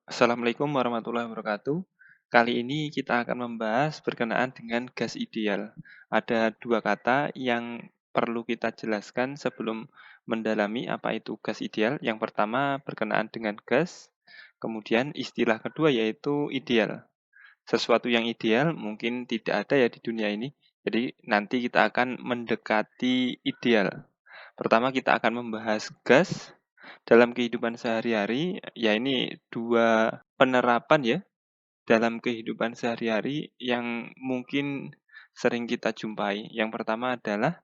Assalamualaikum warahmatullahi wabarakatuh. Kali ini kita akan membahas berkenaan dengan gas ideal. Ada dua kata yang perlu kita jelaskan sebelum mendalami apa itu gas ideal. Yang pertama berkenaan dengan gas, kemudian istilah kedua yaitu ideal. Sesuatu yang ideal mungkin tidak ada ya di dunia ini. Jadi nanti kita akan mendekati ideal. Pertama kita akan membahas gas dalam kehidupan sehari-hari, ya ini dua penerapan ya dalam kehidupan sehari-hari yang mungkin sering kita jumpai. Yang pertama adalah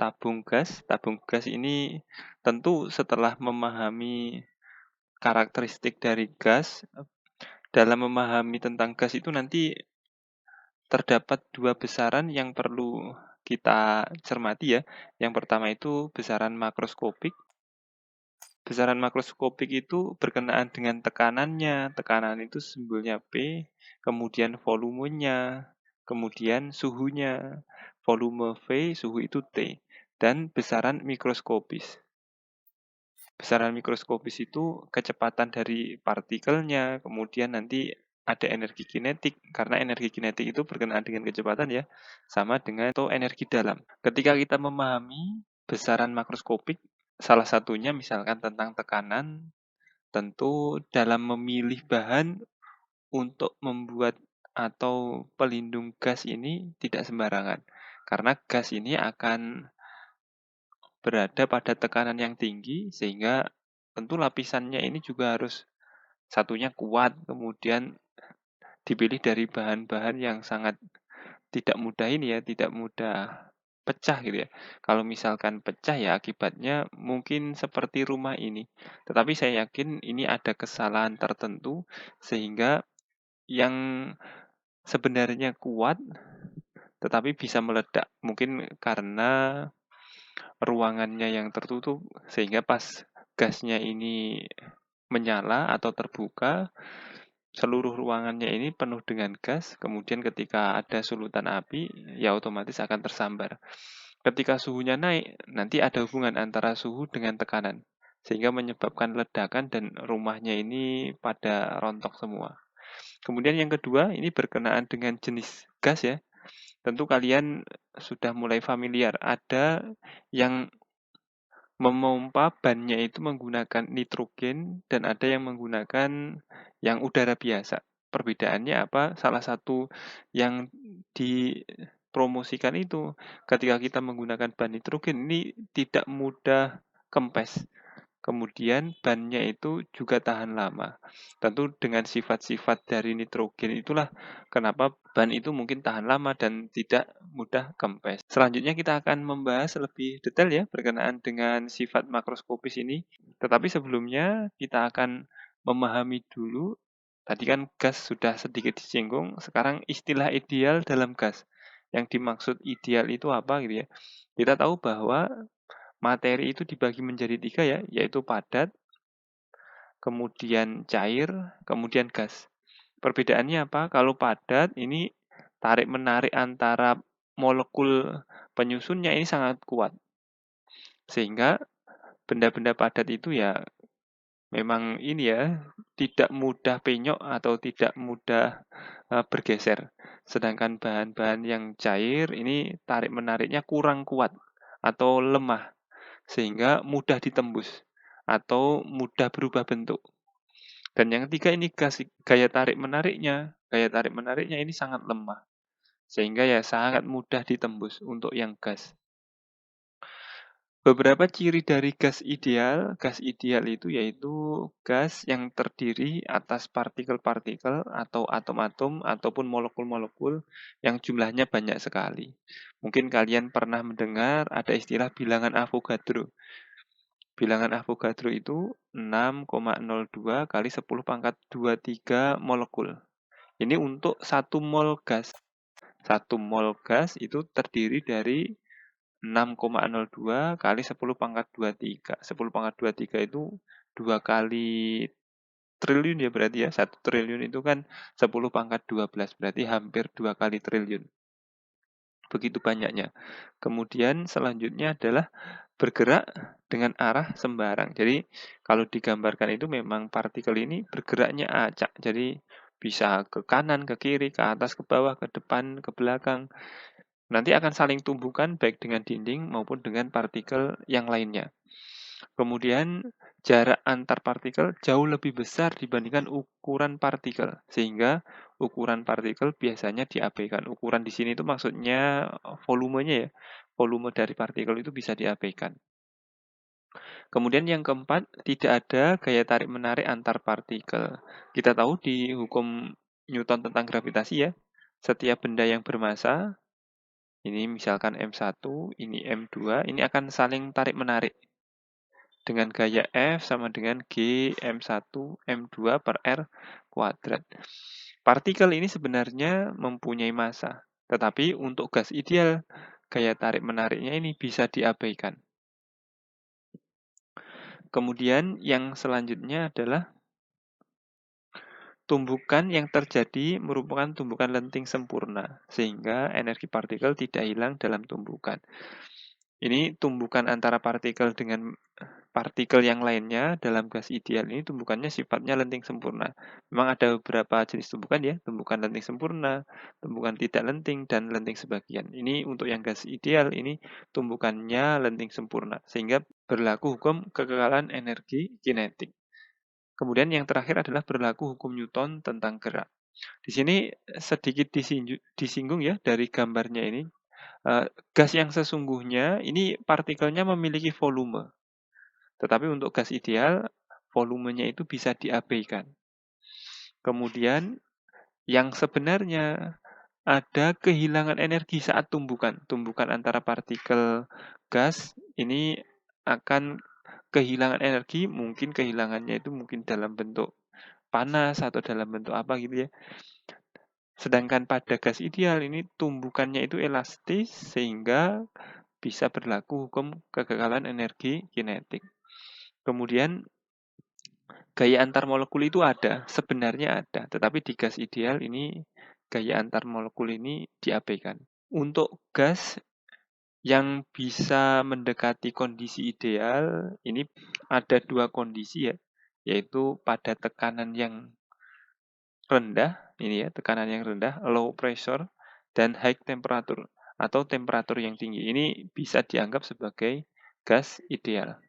tabung gas. Tabung gas ini tentu setelah memahami karakteristik dari gas, dalam memahami tentang gas itu nanti terdapat dua besaran yang perlu kita cermati ya. Yang pertama itu besaran makroskopik. Besaran makroskopik itu berkenaan dengan tekanannya. Tekanan itu simbolnya P, kemudian volumenya, kemudian suhunya. Volume V, suhu itu T. Dan besaran mikroskopis. Besaran mikroskopis itu kecepatan dari partikelnya, kemudian nanti ada energi kinetik, karena energi kinetik itu berkenaan dengan kecepatan ya, sama dengan atau energi dalam. Ketika kita memahami besaran makroskopik, salah satunya misalkan tentang tekanan, tentu dalam memilih bahan untuk membuat atau pelindung gas ini tidak sembarangan. Karena gas ini akan berada pada tekanan yang tinggi, sehingga tentu lapisannya ini juga harus satunya kuat, kemudian dipilih dari bahan-bahan yang sangat tidak mudah ini ya, tidak mudah pecah gitu ya. Kalau misalkan pecah ya akibatnya mungkin seperti rumah ini. Tetapi saya yakin ini ada kesalahan tertentu sehingga yang sebenarnya kuat tetapi bisa meledak. Mungkin karena ruangannya yang tertutup sehingga pas gasnya ini menyala atau terbuka, seluruh ruangannya ini penuh dengan gas, kemudian ketika ada sulutan api, ya otomatis akan tersambar. Ketika suhunya naik, nanti ada hubungan antara suhu dengan tekanan, sehingga menyebabkan ledakan dan rumahnya ini pada rontok semua. Kemudian yang kedua, ini berkenaan dengan jenis gas ya. Tentu kalian sudah mulai familiar. Ada yang memompa bannya itu menggunakan nitrogen dan ada yang menggunakan yang udara biasa. Perbedaannya apa? Salah satu yang dipromosikan itu ketika kita menggunakan ban nitrogen ini tidak mudah kempes. Kemudian bannya itu juga tahan lama. Tentu dengan sifat-sifat dari nitrogen itulah kenapa ban itu mungkin tahan lama dan tidak mudah kempes. Selanjutnya kita akan membahas lebih detail ya berkenaan dengan sifat makroskopis ini. Tetapi sebelumnya kita akan memahami dulu, tadi kan gas sudah sedikit disinggung, sekarang istilah ideal dalam gas. Yang dimaksud ideal itu apa gitu ya. Kita tahu bahwa materi itu dibagi menjadi tiga ya, yaitu padat, kemudian cair, kemudian gas. Perbedaannya apa? Kalau padat ini tarik-menarik antara molekul penyusunnya ini sangat kuat. Sehingga benda-benda padat itu ya memang ini ya tidak mudah penyok atau tidak mudah bergeser. Sedangkan bahan-bahan yang cair ini tarik-menariknya kurang kuat atau lemah sehingga mudah ditembus atau mudah berubah bentuk. Dan yang ketiga ini gaya tarik menariknya. Gaya tarik menariknya ini sangat lemah. Sehingga ya sangat mudah ditembus untuk yang gas. Beberapa ciri dari gas ideal itu yaitu gas yang terdiri atas partikel-partikel atau atom-atom ataupun molekul-molekul yang jumlahnya banyak sekali. Mungkin kalian pernah mendengar ada istilah bilangan Avogadro. Bilangan Avogadro itu 6,02 kali 10 pangkat 23 molekul. Ini untuk 1 mol gas. 1 mol gas itu terdiri dari 6,02 kali 10 pangkat 23. 10 pangkat 23 itu 2 kali triliun ya berarti ya. 1 triliun itu kan 10 pangkat 12. Berarti hampir 2 kali triliun. Begitu banyaknya. Kemudian selanjutnya adalah bergerak dengan arah sembarang. Jadi kalau digambarkan itu memang partikel ini bergeraknya acak. Jadi bisa ke kanan, ke kiri, ke atas, ke bawah, ke depan, ke belakang. Nanti akan saling tumbukan baik dengan dinding maupun dengan partikel yang lainnya. Kemudian jarak antar partikel jauh lebih besar dibandingkan ukuran partikel, sehingga ukuran partikel biasanya diabaikan. Ukuran di sini itu maksudnya volumenya ya, volume dari partikel itu bisa diabaikan. Kemudian yang keempat, tidak ada gaya tarik-menarik antar partikel. Kita tahu di hukum Newton tentang gravitasi ya, setiap benda yang bermassa, ini misalkan M1, ini M2, ini akan saling tarik-menarik dengan gaya F sama dengan G M1 M2 per R kuadrat. Partikel ini sebenarnya mempunyai massa, tetapi untuk gas ideal, gaya tarik-menariknya ini bisa diabaikan. Kemudian yang selanjutnya adalah tumbukan yang terjadi merupakan tumbukan lenting sempurna, sehingga energi partikel tidak hilang dalam tumbukan. Ini tumbukan antara partikel dengan partikel yang lainnya dalam gas ideal ini tumbukannya sifatnya lenting sempurna. Memang ada beberapa jenis tumbukan ya, tumbukan lenting sempurna, tumbukan tidak lenting, dan lenting sebagian. Ini untuk yang gas ideal ini tumbukannya lenting sempurna, sehingga berlaku hukum kekekalan energi kinetik. Kemudian yang terakhir adalah berlaku hukum Newton tentang gerak. Di sini sedikit disinggung ya dari gambarnya ini. Gas yang sesungguhnya ini partikelnya memiliki volume. Tetapi untuk gas ideal, volumenya itu bisa diabaikan. Kemudian yang sebenarnya ada kehilangan energi saat tumbukan. Tumbukan antara partikel gas ini akan kehilangan energi, mungkin kehilangannya itu mungkin dalam bentuk panas atau dalam bentuk apa gitu ya. Sedangkan pada gas ideal ini tumbukannya itu elastis sehingga bisa berlaku hukum kekekalan energi kinetik. Kemudian gaya antar molekul itu ada, sebenarnya ada, tetapi di gas ideal ini gaya antar molekul ini diabaikan. Untuk gas yang bisa mendekati kondisi ideal, ini ada dua kondisi ya, yaitu pada tekanan yang rendah, ini ya, tekanan yang rendah, low pressure, dan high temperature, atau temperatur yang tinggi. Ini bisa dianggap sebagai gas ideal.